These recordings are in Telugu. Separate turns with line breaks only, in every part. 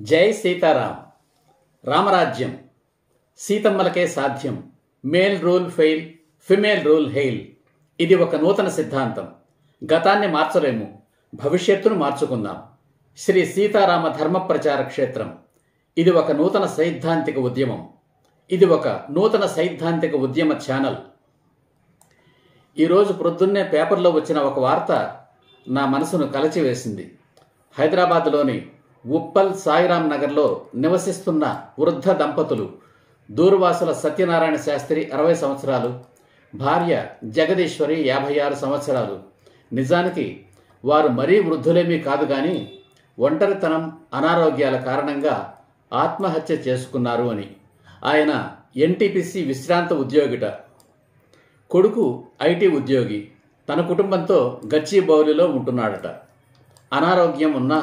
జై సీతారాం. రామరాజ్యం సీతమ్మలకే సాధ్యం. Male rule fail, female rule hail. ఇది ఒక నూతన సిద్ధాంతం. గతాన్ని మార్చలేము, భవిష్యత్తును మార్చుకుందాం. శ్రీ సీతారామ ధర్మ ప్రచార క్షేత్రం. ఇది ఒక నూతన సైద్ధాంతిక ఉద్యమం. ఇది ఒక నూతన సైద్ధాంతిక ఉద్యమ ఛానల్. ఈరోజు ప్రొద్దున్నే పేపర్లో వచ్చిన ఒక వార్త నా మనసును కలచివేసింది. హైదరాబాద్లోని ఉప్పల్ సాయిరాం నగర్లో నివసిస్తున్న వృద్ధ దంపతులు దూర్వాసుల సత్యనారాయణ శాస్త్రి 60 సంవత్సరాలు, భార్య జగదీశ్వరి 56 సంవత్సరాలు. నిజానికి వారు మరీ వృద్ధులేమీ కాదు, కానీ ఒంటరితనం, అనారోగ్యాల కారణంగా ఆత్మహత్య చేసుకున్నారు అని. ఆయన ఎన్టీపీసీ విశ్రాంత ఉద్యోగిట. కొడుకు ఐటీ ఉద్యోగి. తన కుటుంబంతో గచ్చిబౌలిలో ఉంటున్నాడట. అనారోగ్యం ఉన్నా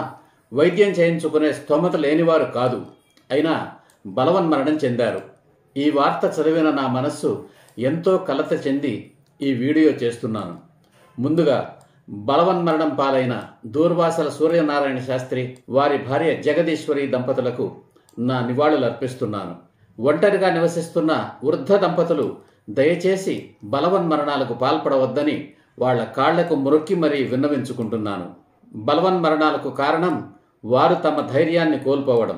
వైద్యం చేయించుకునే స్తోమత లేనివారు కాదు. అయినా బలవన్మరణం చెందారు. ఈ వార్త చదివిన నా మనస్సు ఎంతో కలత చెంది ఈ వీడియో చేస్తున్నాను. ముందుగా బలవన్మరణం పాలైన దూర్వాసల సూర్యనారాయణ శాస్త్రి, వారి భార్య జగదీశ్వరి దంపతులకు నా నివాళులు అర్పిస్తున్నాను. ఒంటరిగా నివసిస్తున్న వృద్ధ దంపతులు దయచేసి బలవన్మరణాలకు పాల్పడవద్దని వాళ్ల కాళ్లకు మొక్కి మరీ విన్నవించుకుంటున్నాను. బలవన్మరణాలకు కారణం వారు తమ ధైర్యాన్ని కోల్పోవడం.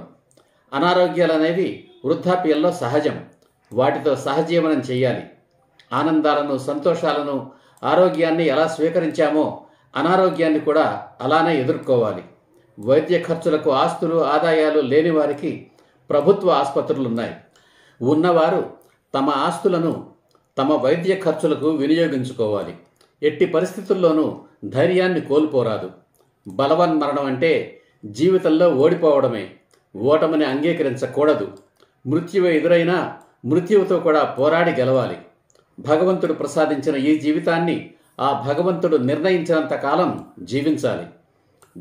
అనారోగ్యాలనేవి వృద్ధాప్యంలో సహజం. వాటితో సహజీవనం చేయాలి. ఆనందాలను, సంతోషాలను, ఆరోగ్యాన్ని ఎలా స్వీకరించామో అనారోగ్యాన్ని కూడా అలానే ఎదుర్కోవాలి. వైద్య ఖర్చులకు ఆస్తులు, ఆదాయాలు లేని వారికి ప్రభుత్వ ఆసుపత్రులున్నాయి. ఉన్నవారు తమ ఆస్తులను తమ వైద్య ఖర్చులకు వినియోగించుకోవాలి. ఎట్టి పరిస్థితుల్లోనూ ధైర్యాన్ని కోల్పోరాదు. బలవన్మరణం అంటే జీవితంలో ఓడిపోవడమే. ఓటమిని అంగీకరించకూడదు. మృత్యువు ఎదురైనా మృత్యువుతో కూడా పోరాడి గెలవాలి. భగవంతుడు ప్రసాదించిన ఈ జీవితాన్ని ఆ భగవంతుడు నిర్ణయించినంత కాలం జీవించాలి.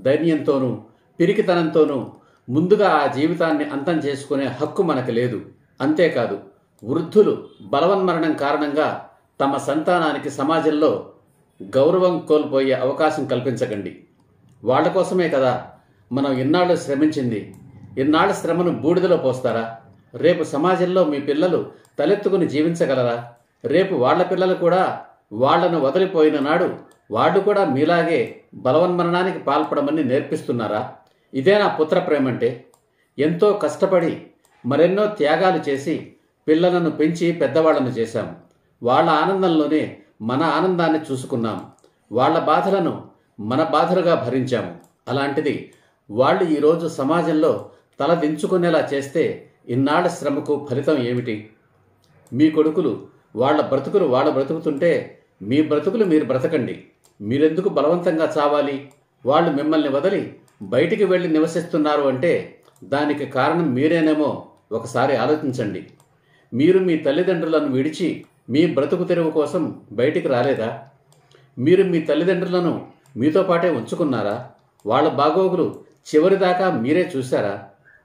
ధైర్యంతోనూ పిరికితనంతోనూ ముందుగా ఆ జీవితాన్ని అంతం చేసుకునే హక్కు మనకు లేదు. అంతేకాదు, వృద్ధులు బలవన్మరణం కారణంగా తమ సంతానానికి సమాజంలో గౌరవం కోల్పోయే అవకాశం కల్పించకండి. వాళ్ళ కోసమే కదా మనం ఇన్నాళ్ళు శ్రమించింది. ఇన్నాళ్ళ శ్రమను బూడిదలో పోస్తారా? రేపు సమాజంలో మీ పిల్లలు తలెత్తుకుని జీవించగలరా? రేపు వాళ్ళ పిల్లలు కూడా వాళ్లను వదిలిపోయిన నాడు వాళ్ళు కూడా మీలాగే బలవన్మరణానికి పాల్పడమని నేర్పిస్తున్నారా? ఇదేనా పుత్ర ప్రేమంటే? ఎంతో కష్టపడి మరెన్నో త్యాగాలు చేసి పిల్లలను పెంచి పెద్దవాళ్లను చేశాం. వాళ్ళ ఆనందంలోనే మన ఆనందాన్ని చూసుకున్నాం. వాళ్ళ బాధలను మన బాధలుగా భరించాము. అలాంటిది వాళ్ళు ఈరోజు సమాజంలో తలదించుకునేలా చేస్తే ఇన్నాళ్ల శ్రమకు ఫలితం ఏమిటి? మీ కొడుకులు వాళ్ళ బ్రతుకులు వాళ్ళు బ్రతుకుతుంటే మీ బ్రతుకులు మీరు బ్రతకండి. మీరెందుకు బలవంతంగా చావాలి? వాళ్ళు మిమ్మల్ని వదిలి బయటికి వెళ్ళి నివసిస్తున్నారు అంటే దానికి కారణం మీరేనేమో ఒకసారి ఆలోచించండి. మీరు మీ తల్లిదండ్రులను విడిచి మీ బ్రతుకు తెరువు కోసం బయటికి రాలేదా? మీరు మీ తల్లిదండ్రులను మీతో పాటే ఉంచుకున్నారా? వాళ్ళ బాగోగులు చివరిదాకా మీరే చూశారా?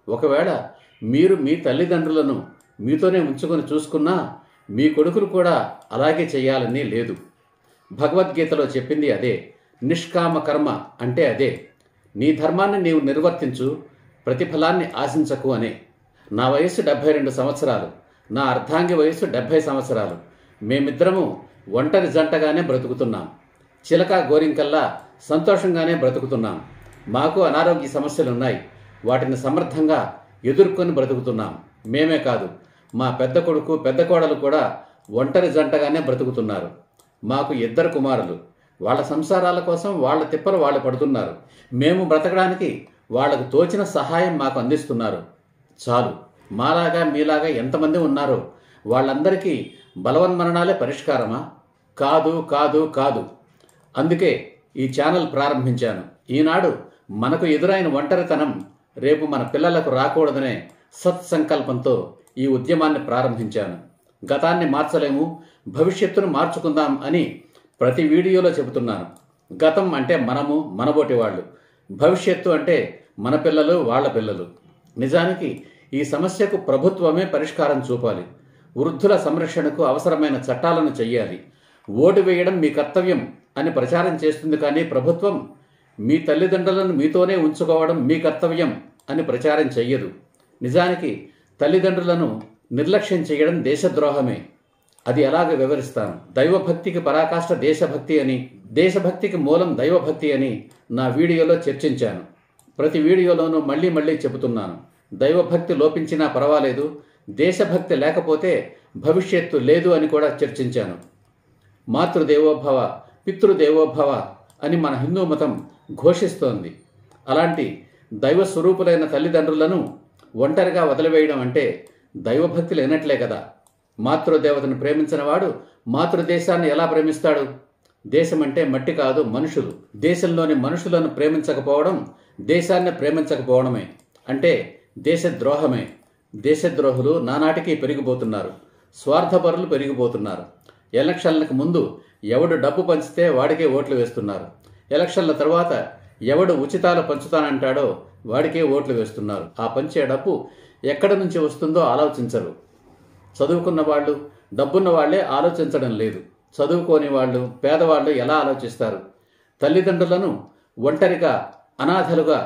ఒకవేళ మీరు మీ తల్లిదండ్రులను మీతోనే ఉంచుకొని చూసుకున్నా మీ కొడుకులు కూడా అలాగే చేయాలని లేదు. భగవద్గీతలో చెప్పింది అదే. నిష్కామ కర్మ అంటే అదే. నీ ధర్మాన్ని నీవు నిర్వర్తించు, ప్రతిఫలాన్ని ఆశించకు అనే. నా వయస్సు 72 సంవత్సరాలు. నా అర్ధాంగి వయస్సు 70 సంవత్సరాలు. మేమిద్దరము ఒంటరి జంటగానే బ్రతుకుతున్నాం. చిలక గోరింకల్లా సంతోషంగానే బ్రతుకుతున్నాం. మాకు అనారోగ్య సమస్యలున్నాయి. వాటిని సమర్థంగా ఎదుర్కొని బ్రతుకుతున్నాం. మేమే కాదు, మా పెద్ద కొడుకు, పెద్ద కోడలు కూడా ఒంటరి జంటగానే బ్రతుకుతున్నారు. మాకు 2 కుమారులు. వాళ్ళ సంసారాల కోసం వాళ్ళ తిప్పలు వాళ్ళు పడుతున్నారు. మేము బ్రతకడానికి వాళ్లకు తోచిన సహాయం మాకు అందిస్తున్నారు. చాలు. మాలాగా మీలాగా ఎంతమంది ఉన్నారో వాళ్ళందరికీ బలవన్మరణాలే పరిష్కారమా? కాదు, కాదు, కాదు. అందుకే ఈ ఛానల్ ప్రారంభించాను. ఈనాడు మనకు ఎదురైన ఒంటరితనం రేపు మన పిల్లలకు రాకూడదనే సత్సంకల్పంతో ఈ ఉద్యమాన్ని ప్రారంభించాను. గతాన్ని మార్చలేము, భవిష్యత్తును మార్చుకుందాం అని ప్రతి వీడియోలో చెబుతున్నాను. గతం అంటే మనము, మనబోటి వాళ్ళు. భవిష్యత్తు అంటే మన పిల్లలు, వాళ్ళ పిల్లలు. నిజానికి ఈ సమస్యకు ప్రభుత్వమే పరిష్కారం చూపాలి. వృద్ధుల సంరక్షణకు అవసరమైన చట్టాలను చెయ్యాలి. ఓటు వేయడం మీ కర్తవ్యం అని ప్రచారం చేస్తుంది, కానీ ప్రభుత్వం మీ తల్లిదండ్రులను మీతోనే ఉంచుకోవడం మీ కర్తవ్యం అని ప్రచారం చెయ్యదు. నిజానికి తల్లిదండ్రులను నిర్లక్ష్యం చేయడం దేశద్రోహమే. అది ఎలాగ వివరిస్తాను. దైవభక్తికి పరాకాష్ఠ దేశభక్తి అని, దేశభక్తికి మూలం దైవభక్తి అని నా వీడియోలో చర్చించాను. ప్రతి వీడియోలోనూ మళ్ళీ మళ్ళీ చెబుతున్నాను. దైవభక్తి లోపించినా పర్వాలేదు, దేశభక్తి లేకపోతే భవిష్యత్తు లేదు అని కూడా చర్చించాను. మాతృదేవోభవ పితృదేవోభవ అని మన హిందూ మతం ఘోషిస్తోంది. అలాంటి దైవ స్వరూపులైన తల్లిదండ్రులను ఒంటరిగా వదిలివేయడం అంటే దైవభక్తి లేనట్లే కదా. మాతృదేవతను ప్రేమించిన వాడు మాతృదేశాన్ని ఎలా ప్రేమిస్తాడు? దేశం అంటే మట్టి కాదు, మనుషులు. దేశంలోని మనుషులను ప్రేమించకపోవడం దేశాన్ని ప్రేమించకపోవడమే, అంటే దేశద్రోహమే. దేశద్రోహులు నానాటికి పెరిగిపోతున్నారు. స్వార్థపరులు పెరిగిపోతున్నారు. ఎలక్షన్లకు ముందు ఎవడు డబ్బు పంచితే వాడికే ఓట్లు వేస్తున్నారు. ఎలక్షన్ల తర్వాత ఎవడు ఉచితాలు పంచుతానంటాడో వాడికే ఓట్లు వేస్తున్నారు. ఆ పంచే డబ్బు ఎక్కడి నుంచి వస్తుందో ఆలోచించరు. చదువుకున్న వాళ్ళు, డబ్బున్న వాళ్లే ఆలోచించడం లేదు. చదువుకోని వాళ్ళు, పేదవాళ్ళు ఎలా ఆలోచిస్తారు? తల్లిదండ్రులను ఒంటరిగా, అనాథలుగా,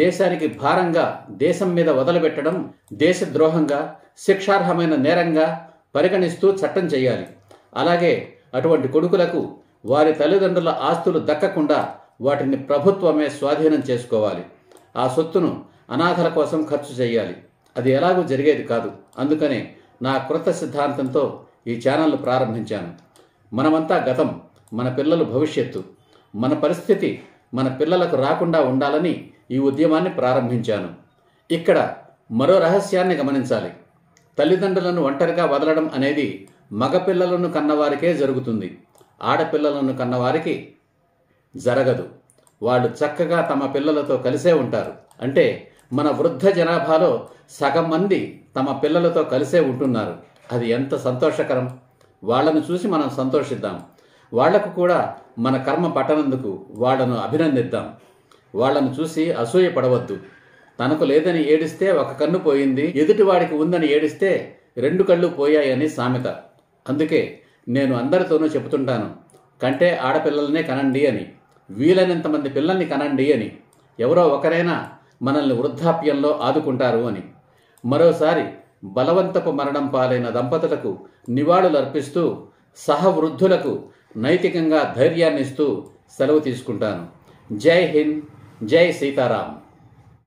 దేశానికి భారంగా దేశం మీద వదిలిపెట్టడం దేశద్రోహంగా, శిక్షార్హమైన నేరంగా పరిగణిస్తూ చట్టం చేయాలి. అలాగే అటువంటి కొడుకులకు వారి తల్లిదండ్రుల ఆస్తులు దక్కకుండా వాటిని ప్రభుత్వమే స్వాధీనం చేసుకోవాలి. ఆ సొత్తును అనాథల కోసం ఖర్చు చేయాలి. అది ఎలాగూ జరిగేది కాదు. అందుకనే నా కృత సిద్ధాంతంతో ఈ ఛానల్ను ప్రారంభించాను. మనమంతా గతం, మన పిల్లలు భవిష్యత్తు. మన పరిస్థితి మన పిల్లలకు రాకుండా ఉండాలని ఈ ఉద్యమాన్ని ప్రారంభించాను. ఇక్కడ మరో రహస్యాన్ని గమనించాలి. తల్లిదండ్రులను ఒంటరిగా వదలడం అనేది మగపిల్లలను కన్నవారికే జరుగుతుంది. ఆడపిల్లలను కన్నవారికి జరగదు. వాళ్ళు చక్కగా తమ పిల్లలతో కలిసే ఉంటారు. అంటే మన వృద్ధ జనాభాలో సగం మంది తమ పిల్లలతో కలిసే ఉంటున్నారు. అది ఎంత సంతోషకరం! వాళ్లను చూసి మనం సంతోషిద్దాం. వాళ్లకు కూడా మన కర్మ పట్టనందుకు వాళ్లను అభినందిద్దాం. వాళ్లను చూసి అసూయ పడవద్దు. తనకు లేదని ఏడిస్తే ఒక కన్ను పోయింది, ఎదుటివాడికి ఉందని ఏడిస్తే 2 కళ్ళు పోయాయని సామెత. అందుకే నేను అందరితోనూ చెబుతుంటాను, కంటే ఆడపిల్లలనే కనండి అని, వీలైనంతమంది పిల్లల్ని కనండి అని. ఎవరో ఒకరైనా మనల్ని వృద్ధాప్యంలో ఆదుకుంటారు అని. మరోసారి బలవంతపు మరణం పాలైన దంపతులకు నివాళులర్పిస్తూ సహవృద్ధులకు నైతికంగా ధైర్యాన్నిస్తూ సెలవు తీసుకుంటాను. జై హింద్, జై సీతారాం.